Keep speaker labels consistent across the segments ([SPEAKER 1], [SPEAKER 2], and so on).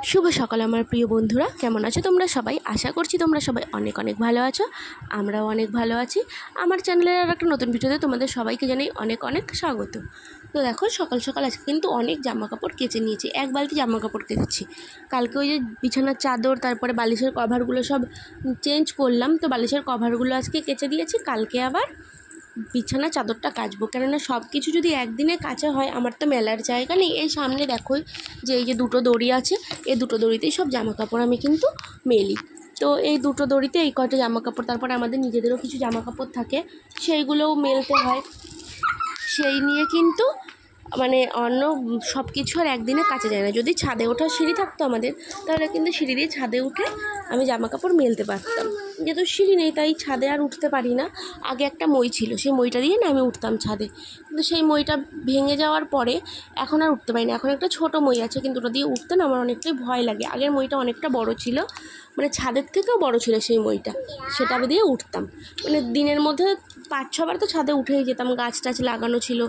[SPEAKER 1] শুভ সকাল আমার প্রিয় বন্ধুরা, কেমন আছো তোমরা সবাই? আশা করছি তোমরা সবাই অনেক অনেক ভালো আছো। আমরাও অনেক ভালো আছি। আমার চ্যানেলের আর একটা নতুন ভিডিওতে তোমাদের সবাইকে জানাই অনেক অনেক স্বাগত। তো দেখো, সকাল সকাল আজকে কিন্তু অনেক জামা কাপড় কেচে নিয়েছি। এক বালতি জামা কাপড় কেচেছি। কালকে ওই যে বিছানার চাদর, তারপরে বালিশের কভারগুলো সব চেঞ্জ করলাম, তো বালিশের কভারগুলো আজকে কেচে দিয়েছি। কালকে আবার বিছানা চাদরটা কাচবো, কেননা সব কিছু যদি একদিনে কাচা হয় আমার তো মেলার জায়গা নেই। এই সামনে দেখো যে এই যে দুটো দড়ি আছে, এই দুটো দড়িতেই সব জামা কাপড় আমি কিন্তু মেলি। তো এই দুটো দড়িতে এই কয়টা জামা কাপড়, তারপরে আমাদের নিজেদেরও কিছু জামা কাপড় থাকে, সেইগুলোও মেলতে হয়। সেই নিয়ে কিন্তু অন্য সব কিছু আর একদিনে কাচা যায় না। যদি ছাদে ওঠার সিঁড়ি থাকতো আমাদের, তাহলে কিন্তু সিঁড়ি দিয়ে ছাদে উঠে আমি জামা কাপড় মেলতে পারতাম। যেহেতু সিঁড়ি নেই তাই ছাদে আর উঠতে পারি না। আগে একটা মই ছিল, সেই মইটা দিয়ে না আমি উঠতাম ছাদে, কিন্তু সেই মইটা ভেঙে যাওয়ার পরে এখন আর উঠতে পারি না। এখন একটা ছোটো মই আছে, কিন্তু ওটা দিয়ে উঠতে না আমার অনেকটাই ভয় লাগে। আগের মইটা অনেকটা বড় ছিল, ছাদের থেকেও বড় ছিল সেই মইটা, সেটা দিয়ে উঠতাম। দিনের মধ্যে 5-6 বার তো ছাদে উঠেই যেতাম। গাছ টাছ লাগানো ছিল,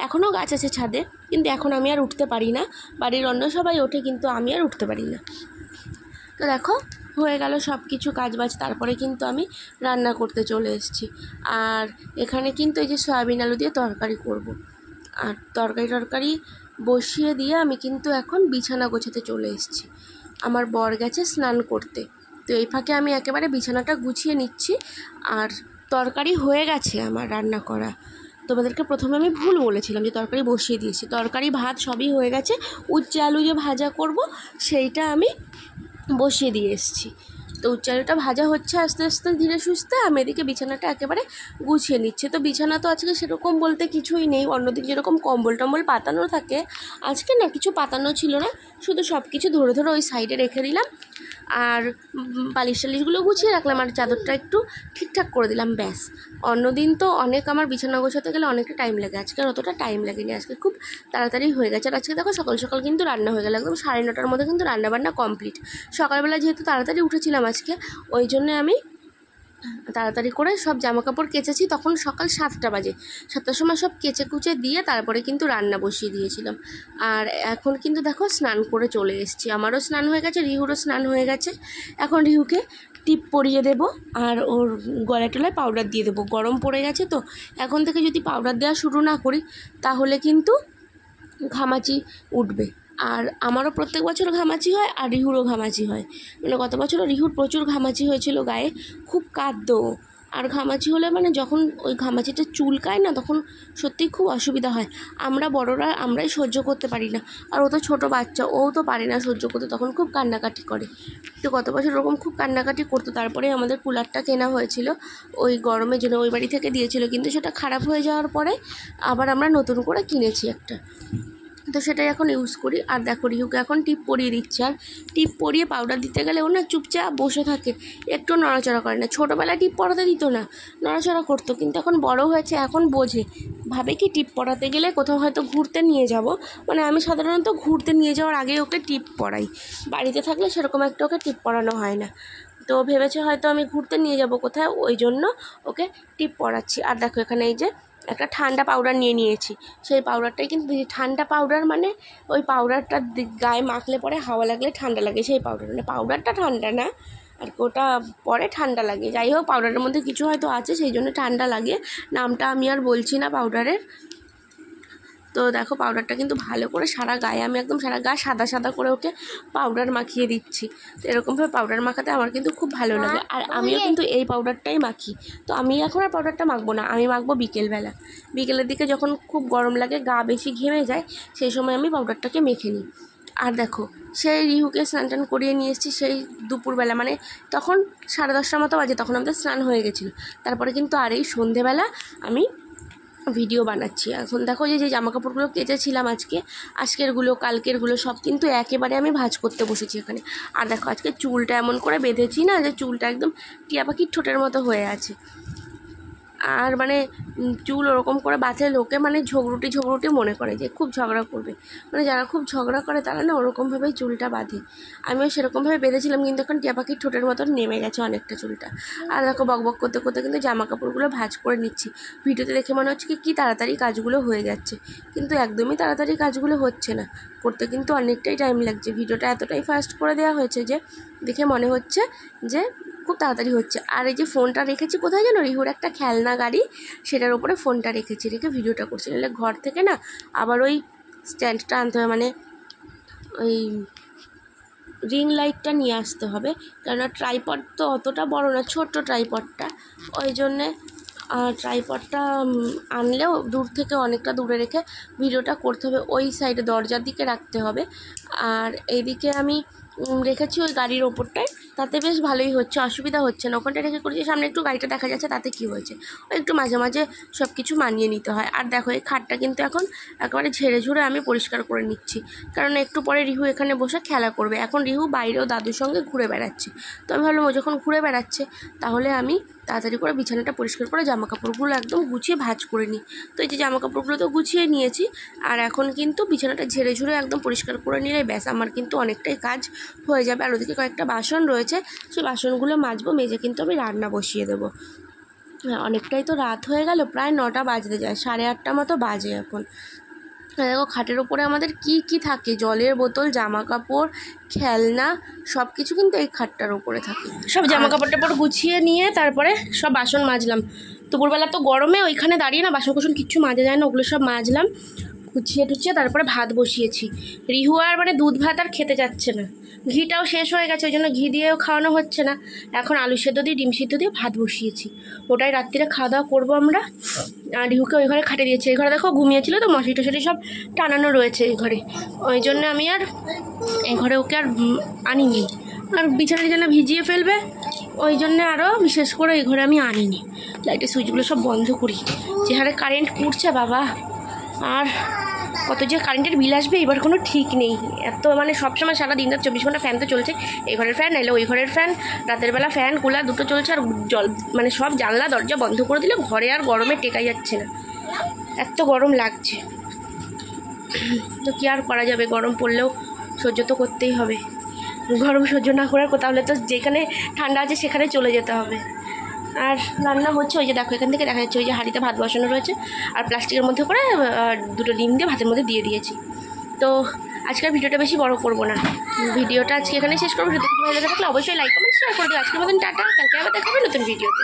[SPEAKER 1] এখনও গাছ আছে ছাদে, কিন্তু এখন আমি আর উঠতে পারি না। বাড়ির অন্য সবাই ওঠে, কিন্তু আমি আর উঠতে পারি না। তো দেখো, হয়ে গেল সব কিছু কাজবাজ, তারপরে কিন্তু আমি রান্না করতে চলে এসেছি। আর এখানে কিন্তু এই যে সয়াবিন আলু দিয়ে তরকারি করব। আর তরকারি বসিয়ে দিয়ে আমি কিন্তু এখন বিছানা গোছাতে চলে এসেছি। আমার বর গেছে স্নান করতে, তো এই ফাঁকে আমি একেবারে বিছানাটা গুছিয়ে নিচ্ছি। আর তরকারি হয়ে গেছে আমার রান্না করা। তোমাদেরকে প্রথমে আমি ভুল বলেছিলাম যে তরকারি বসিয়ে দিয়েছি। তরকারি ভাত সবই হয়ে গেছে। উচ্ছে আলু যে ভাজা করব সেইটা আমি বসিয়ে দিয়ে এসেছি। তো উচ্ছে আলুটা ভাজা হচ্ছে আস্তে আস্তে ধীরে সুস্থে। আমি এদিকে বিছানাটা একেবারে গুছিয়ে নিচ্ছে। তো বিছানা তো আজকে সেরকম বলতে কিছুই নেই। অন্যদিন যেরকম কম্বল টম্বল পাতানো থাকে, আজকে না কিছু পাতানো ছিল না, শুধু সব কিছু ধরে ধরে ওই সাইডে রেখে দিলাম। আর বালিশ টালিশগুলো গুছিয়ে রাখলাম, আর চাদরটা একটু ঠিকঠাক করে দিলাম, ব্যাস। অন্যদিন তো অনেক আমার বিছানা গোছাতে গেলে অনেকটা টাইম লাগে, আজকে আর অতটা টাইম লাগেনি। আজকে খুব তাড়াতাড়ি হয়ে গেছে। আর আজকে দেখো সকাল সকাল কিন্তু রান্না হয়ে গেল, একদম 9:30টার মধ্যে কিন্তু রান্নাবান্না কমপ্লিট। সকালবেলা যেহেতু তাড়াতাড়ি উঠেছিলাম আজকে, ওই জন্যে আমি তাড়াতাড়ি করে সব জামা কাপড় কেচেছি। তখন সকাল 7টা বাজে, 7টার সময় সব কেচে কুচে দিয়ে তারপরে কিন্তু রান্না বসিয়ে দিয়েছিলাম। আর এখন কিন্তু দেখো স্নান করে চলে এসেছি। আমারও স্নান হয়ে গেছে, রিহুরও স্নান হয়ে গেছে। এখন রিহুকে টিপ পরিয়ে দেবো, আর ওর গলায় টলায় পাউডার দিয়ে দেবো। গরম পড়ে গেছে তো, এখন থেকে যদি পাউডার দেওয়া শুরু না করি তাহলে কিন্তু ঘামাচি উঠবে। আর আমারও প্রত্যেক বছর ঘামাচি হয়, আর রিহুরও ঘামাচি হয়। গত বছরও রিহুর প্রচুর ঘামাচি হয়েছিল, গায়ে খুব কাঁদতো। আর ঘামাচি হলে যখন ওই ঘামাচিটা চুলকায় না, তখন সত্যিই খুব অসুবিধা হয়। আমরা বড়রা আমরাই সহ্য করতে পারি না, আর ও তো ছোটো বাচ্চা, ও তো পারে না সহ্য করতে, তখন খুব কান্নাকাটি করে। তো গত বছর ওরকম খুব কান্নাকাটি করতো। তারপরে আমাদের কুলারটা কেনা হয়েছিল ওই গরমের জন্য, ওই বাড়ি থেকে দিয়েছিল, কিন্তু সেটা খারাপ হয়ে যাওয়ার পরে আবার আমরা নতুন করে কিনেছি একটা, তো সেটাই এখন ইউজ করি। আর দেখো, রিহুকে এখন টিপ পরিয়ে দিচ্ছে। আর টিপ পরিয়ে পাউডার দিতে গেলে ও না চুপচাপ বসে থাকে, একটু নড়াচড়া করে না। ছোটোবেলায় টিপ পরাতে দিত না, নড়াচড়া করতো, কিন্তু এখন বড় হয়েছে, এখন বোঝে। ভাবে কি টিপ পরাতে গেলে কোথাও হয়তো ঘুরতে নিয়ে যাব, আমি সাধারণত ঘুরতে নিয়ে যাওয়ার আগে ওকে টিপ পরাই। বাড়িতে থাকলে সেরকম একটা ওকে টিপ পরানো হয় না। তো ভেবেছে হয়তো আমি ঘুরতে নিয়ে যাব কোথায়, ওই জন্য ওকে টিপ পরাচ্ছি। আর দেখো, এখানে এই যে একটা ঠান্ডা পাউডার নিয়েছি। সেই পাউডারটাই কিন্তু ঠান্ডা পাউডার, ওই পাউডারটা গায়ে মাখলে পরে হাওয়া লাগলে ঠান্ডা লাগে, সেই পাউডার। পাউডারটা ঠান্ডা না, আর ওটা পরে ঠান্ডা লাগে। যাই হোক, পাউডারের মধ্যে কিছু হয়তো আছে, সেই জন্য ঠান্ডা লাগে। নামটা আমি আর বলছি না পাউডারের। তো দেখো, পাউডারটা কিন্তু ভালো করে সারা গায়ে, আমি একদম সারা গায়ে সাদা সাদা করে ওকে পাউডার মাখিয়ে দিচ্ছি। তো এরকমভাবে পাউডার মাখাতে আমার কিন্তু খুব ভালো লাগে। আর আমিও কিন্তু এই পাউডারটাই মাখি। তো আমি এখন আর পাউডারটা মাখবো না, আমি মাখবো বিকেলবেলা। বিকেলের দিকে যখন খুব গরম লাগে, গা বেশি ঘেমে যায়, সেই সময় আমি পাউডারটাকে মেখে নিই। আর দেখো, সেই রিহুকে স্নান টান করিয়ে নিয়ে এসেছি সেই দুপুরবেলা, তখন 10:30টার মতো বাজে, তখন আমাদের স্নান হয়ে গেছিলো। তারপরে কিন্তু আর এই সন্ধেবেলা আমি ভিডিও বানাচ্ছি। এখন দেখো, যে জামাকাপড়গুলো কেচেছিলাম আজকেরগুলো কালকেরগুলো সব কিন্তু একেবারে আমি ভাঁজ করতে বসেছি এখানে। আর দেখো, আজকে চুলটা এমন করে বেঁধেছি না, যে চুলটা একদম টিয়া পাখির ঠোঁটের মতো হয়ে আছে। আর মানে চুল ওরকম করে বাঁধলে লোকে মানে ঝগড়ুটি মনে করে যে খুব ঝগড়া করবে, মানে যারা খুব ঝগড়া করে তারা না ওরকমভাবেই চুলটা বাঁধে। আমিও সেরকমভাবে বেঁধেছিলাম, কিন্তু এখন টিয়া পাখির ঠোঁটের মতন নেমে গেছে অনেকটা চুলটা। আর দেখো বকবক করতে করতে কিন্তু জামা কাপড়গুলো ভাঁজ করে নিচ্ছি। ভিডিওতে দেখে মনে হচ্ছে কি তাড়াতাড়ি কাজগুলো হয়ে যাচ্ছে, কিন্তু একদমই তাড়াতাড়ি কাজগুলো হচ্ছে না, করতে কিন্তু অনেকটাই টাইম লাগছে। ভিডিওটা এতটাই ফাস্ট করে দেওয়া হয়েছে যে দেখে মনে হচ্ছে যে খুব তাড়াতাড়ি হচ্ছে। আর এই যে ফোনটা রেখেছি কোথায় যেন, রিহুর একটা খেলনা গাড়ি, সেটার উপরে ফোনটা রেখে ভিডিওটা করছি। নাহলে ঘর থেকে না আবার ওই স্ট্যান্ডটা আনতে হবে, মানে ওই রিং লাইটটা নিয়ে আসতে হবে, কেননা ট্রাইপড তো অতটা বড় না, ছোট্ট ট্রাইপডটা, ওই জন্যে ট্রাইপডটা আনলেও দূর থেকে অনেকটা দূরে রেখে ভিডিওটা করতে হবে। ওই সাইডে দরজার দিকে রাখতে হবে। আর এইদিকে আমি রেখেছি ওই গাড়ির ওপরটায়, তাতে বেশ ভালোই হচ্ছে, অসুবিধা হচ্ছে না। ওখানটা রেখে করেছি, সামনে একটু গাড়িটা দেখা যাচ্ছে, তাতে কি হয়েছে, ওই একটু মাঝে মাঝে সব কিছু মানিয়ে নিতে হয়। আর দেখো এই খাটটা কিন্তু এখন একেবারে ঝেড়ে ঝুড়ে আমি পরিষ্কার করে নিচ্ছি, কারণ একটু পরে রিহু এখানে বসে খেলা করবে। এখন রিহু বাইরেও দাদুর সঙ্গে ঘুরে বেড়াচ্ছে, তো আমি ভাবলাম ও যখন ঘুরে বেড়াচ্ছে তাহলে আমি তাড়াতাড়ি করে বিছানাটা পরিষ্কার করে জামা কাপড়গুলো একদম গুছিয়ে ভাঁজ করে নিই। তো এই যে জামা কাপড়গুলো তো গুছিয়ে নিয়েছি, আর এখন কিন্তু বিছানাটা ঝেড়ে ঝুড়ে একদম পরিষ্কার করে নিলে ব্যাস আমার কিন্তু অনেকটাই কাজ হয়ে যাবে। আর ওদিকে কয়েকটা বাসন রয়েছে, সেই বাসনগুলো মাজবো, মেজে কিন্তু আমি রান্না বসিয়ে দেবো। হ্যাঁ, অনেকটাই তো রাত হয়ে গেল, প্রায় 9টা বাজতে যায়, 8:30 মতো বাজে এখন। দেখো খাটের উপরে আমাদের কি কি থাকে, জলের বোতল, জামা কাপড়, খেলনা, সব কিছু কিন্তু এই খাটটার উপরে থাকে। সব জামা কাপড় টাপড় গুছিয়ে নিয়ে তারপরে সব বাসন মাজলাম। দুপুরবেলা তো গরমে ওইখানে দাঁড়িয়ে না বাসন কুসন কিচ্ছু মাজা যায় না, ওগুলো সব মাজলাম, গুছিয়ে টুছিয়ে তারপরে ভাত বসিয়েছি। রিহু আর মানে দুধ ভাত আর খেতে যাচ্ছে না, ঘিটাও শেষ হয়ে গেছে, ওই জন্য ঘি দিয়েও খাওয়ানো হচ্ছে না। এখন আলু সেদ্ধ দিয়ে ডিম সিদ্ধ দিয়ে ভাত বসিয়েছি, ওটাই রাত্রিরে খাওয়া দাওয়া করবো আমরা। আর রিহুকে ওই ঘরে খাটে দিয়েছি, এই ঘরে দেখো ঘুমিয়েছিল তো, মশারি টশারি সব টানানো রয়েছে এই ঘরে, ওই জন্য আমি আর এই ঘরে ওকে আর আনিনি। আর বিছানার জন্য ভিজিয়ে ফেলবে, ওই জন্যে আরও বিশেষ করে এই ঘরে আমি আনিনি। লাইটের সুইচগুলো সব বন্ধ করি, যে হারে কারেন্ট পুড়ছে বাবা, আর কত যে কারেন্টের বিল আসবে এবার কোনো ঠিক নেই। এত মানে সবসময় সারা দিন রাত 24 ঘন্টা ফ্যান তো চলছে, এই ঘরের ফ্যান নাইলে ওই ঘরের ফ্যান, রাতের বেলা ফ্যান কুলার দুটো চলছে, আর জল মানে সব জানলা দরজা বন্ধ করে দিলে ঘরে আর গরমে টেকা যাচ্ছে না, এত গরম লাগছে। তো কী আর করা যাবে, গরম পড়লেও সহ্য তো করতেই হবে, গরম সহ্য না করার তাহলে তো যেখানে ঠান্ডা আছে সেখানে চলে যেতে হবে। আর রান্না হচ্ছে, ওই যে দেখো এখান থেকে দেখা যাচ্ছে ওই যে হাঁড়িতে ভাত বসানো রয়েছে, আর প্লাস্টিকের মধ্যে করে দুটো ডিম দিয়ে ভাতের মধ্যে দিয়ে দিয়েছি। তো আজকের ভিডিওটা বেশি বড় করবো না, ভিডিওটা আজকে এখানে শেষ করবো। যদি ভালো লাগলে অবশ্যই লাইক কমেন্ট শেয়ার করে দিও। আজকের মতন টাটা, কালকে আবার দেখা হবে নতুন ভিডিওতে।